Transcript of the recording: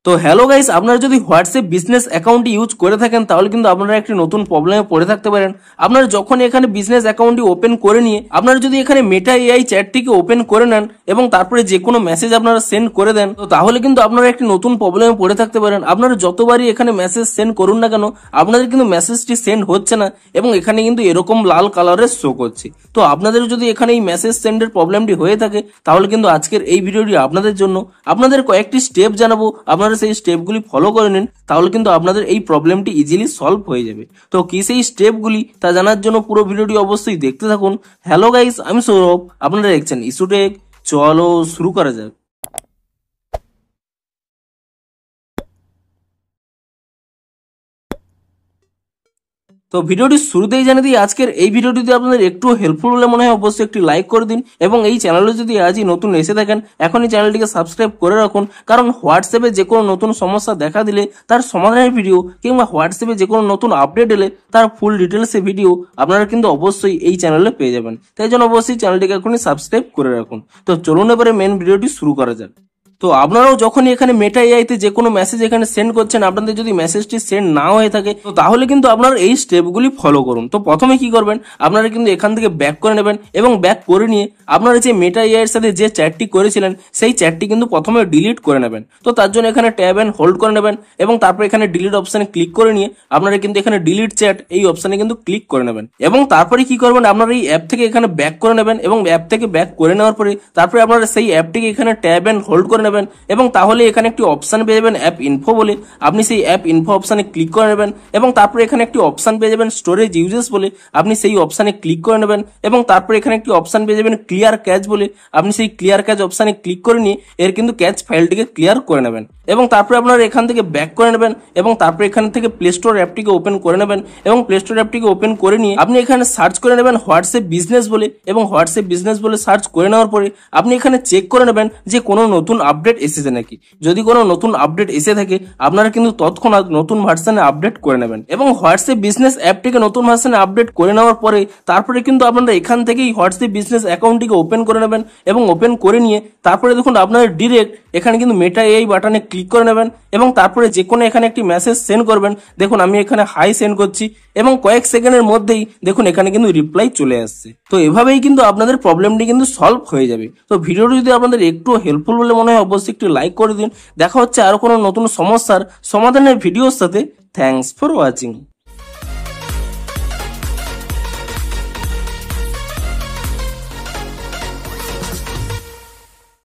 তো hello guys, আপনারা যদি হোয়াটসঅ্যাপ বিজনেস অ্যাকাউন্ট ইউজ করে থাকেন তাহলে কিন্তু আপনারা একটি নতুন প্রবলেমে পড়ে থাকতে পারেন। আপনারা যখন এখানে বিজনেস অ্যাকাউন্টটি ওপেন করে নিয়ে আপনারা যদি এখানে মেটা এআই চ্যাটটিকে ওপেন করে নেন এবং তারপরে যে কোনো মেসেজ আপনারা সেন্ড করে দেন, তো তাহলে কিন্তু আপনারা একটি নতুন প্রবলেমে পড়ে থাকতে পারেন। আপনারা যতবারই এখানে মেসেজ সেন্ড করুন না কেন, আপনাদের কিন্তু মেসেজটি সেন্ড হচ্ছে না এবং এখানে কিন্তু এরকম লাল কালারের শো করছে। তো আপনাদের যদি এখানে এই মেসেজ সেন্ডের প্রবলেমটি হয়ে থাকে তাহলে কিন্তু আজকের এই ভিডিওটি আপনাদের জন্য। আপনাদের কয়েকটি স্টেপ জানাবো, আপনারা সেই স্টেপগুলি ফলো করে নিন, তাহলে কিন্তু আপনাদের এই প্রবলেমটি ইজিলি সলভ হয়ে যাবে। তো কি সেই স্টেপগুলি তা জানার জন্য পুরো ভিডিওটি অবশ্যই দেখতে থাকুন। হ্যালো গাইস, আমি সৌরভ, আপনারা দেখছেন ইস্যুটেক। চলো শুরু করা যাক। তো ভিডিওটি শুরুতেই জানিয়ে দিই, আজকের এই ভিডিওটি যদি আপনাদের একটু হেল্পফুল বলে মনে হয় অবশ্যই একটি লাইক করে দিন এবং এই চ্যানেলে যদি আজই নতুন এসে থাকেন এখনই চ্যানেলটিকে সাবস্ক্রাইব করে রাখুন, কারণ হোয়াটসঅ্যাপে যে কোনো নতুন সমস্যা দেখা দিলে তার সমাধানের ভিডিও কিংবা হোয়াটসঅ্যাপে যে কোনো নতুন আপডেট এলে তার ফুল ডিটেলসে ভিডিও আপনারা কিন্তু অবশ্যই এই চ্যানেলে পেয়ে যাবেন। তাই জন্য অবশ্যই চ্যানেলটিকে এখনই সাবস্ক্রাইব করে রাখুন। তো চলুন এবারে মেন ভিডিওটি শুরু করা যাক। তো আপনারাও যখনই এখানে মেটা এআইতে যে কোনো মেসেজ এখানে সেন্ড করছেন, আপনাদের যদি মেসেজটি সেন্ড না হয়ে থাকে তো তাহলে কিন্তু আপনারা এই স্টেপগুলি ফলো করুন। তো প্রথমে কি করবেন, আপনারা কিন্তু এখান থেকে ব্যাক করে নেবেন এবং ব্যাক করে নিয়ে আপনারা যে মেটা এআই এর সাথে যে চ্যাটটি করেছিলেন সেই চ্যাটটি কিন্তু প্রথমে ডিলিট করে নেবেন। তো তার জন্য এখানে ট্যাব এন্ড হোল্ড করে নেবেন এবং তারপর এখানে ডিলিট অপশনে ক্লিক করে নিয়ে আপনারা কিন্তু এখানে ডিলিট চ্যাট এই অপশনে কিন্তু ক্লিক করে নেবেন এবং তারপরে কি করবেন, আপনারা এই অ্যাপ থেকে এখানে ব্যাক করে নেবেন এবং অ্যাপ থেকে ব্যাক করে নেওয়ার পরে তারপরে আপনারা সেই অ্যাপটিকে এখানে ট্যাব এন্ড হোল্ড করে নেবেন এবং তাহলে এখানে একটি অপশন পেয়ে যাবেন অ্যাপ ইনফো বলে। আপনি সেই অ্যাপ ইনফো অপশনে ক্লিক করে নেবেন এবং তারপরে এখানে একটি অপশন পেয়ে যাবেন স্টোরেজ ইউজেস বলে। আপনি সেই অপশনে ক্লিক করে নেবেন এবং তারপরে এখানে একটি অপশন পেয়ে যাবেন ক্লিয়ার ক্যাচ বলে। আপনি সেই ক্লিয়ার ক্যাচ অপশনে ক্লিক করে নিয়ে এর কিন্তু ক্যাচ ফাইলটিকে ক্লিয়ার করে নেবেন এবং তারপরে আপনারা এখান থেকে ব্যাক করে নেবেন এবং তারপরে এখান থেকে প্লে স্টোর অ্যাপটিকে ওপেন করে নেবেন এবং প্লে স্টোর অ্যাপটিকে ওপেন করে নিয়ে আপনি এখানে সার্চ করে নেবেন হোয়াটসঅ্যাপ বিজনেস বলে এবং হোয়াটসঅ্যাপ বিজনেস বলে সার্চ করে নেওয়ার পরে আপনি এখানে চেক করে নেবেন যে কোনো নতুন আপডেট এসেছে নাকি। যদি কোনো নতুন আপডেট এসে থাকে আপনারা কিন্তু তৎক্ষণাৎ নতুন ভার্সনে আপডেট করে নেবেন এবং হোয়াটসঅ্যাপ বিজনেস অ্যাপটিকে নতুন ভার্সনে আপডেট করে নেওয়ার পরে তারপরে কিন্তু আপনারা এখান থেকেই হোয়াটসঅ্যাপ বিজনেস অ্যাকাউন্টটিকে ওপেন করে নেবেন এবং ওপেন করে নিয়ে তারপরে দেখুন আপনারা ডিরেক্ট এখানে কিন্তু মেটা এআই বাটনে ক্লিক করে নেবেন এবং তারপরে যে কোনো এখানে একটি মেসেজ সেন্ড করবেন। দেখুন আমি এখানে হাই সেন্ড করছি এবং কয়েক সেকেন্ডের মধ্যেই দেখুন এখানে কিন্তু রিপ্লাই চলে আসছে। তো এভাবেই কিন্তু আপনাদের প্রবলেমটি কিন্তু সলভ হয়ে যাবে। তো ভিডিওটি যদি আপনাদের একটু হেল্পফুল বলে মনে হয় অবশ্যই একটু লাইক করে দিন। দেখা হচ্ছে আরো কোনো নতুন সমস্যার সমাধানের ভিডিওর সাথে। Thanks for watching.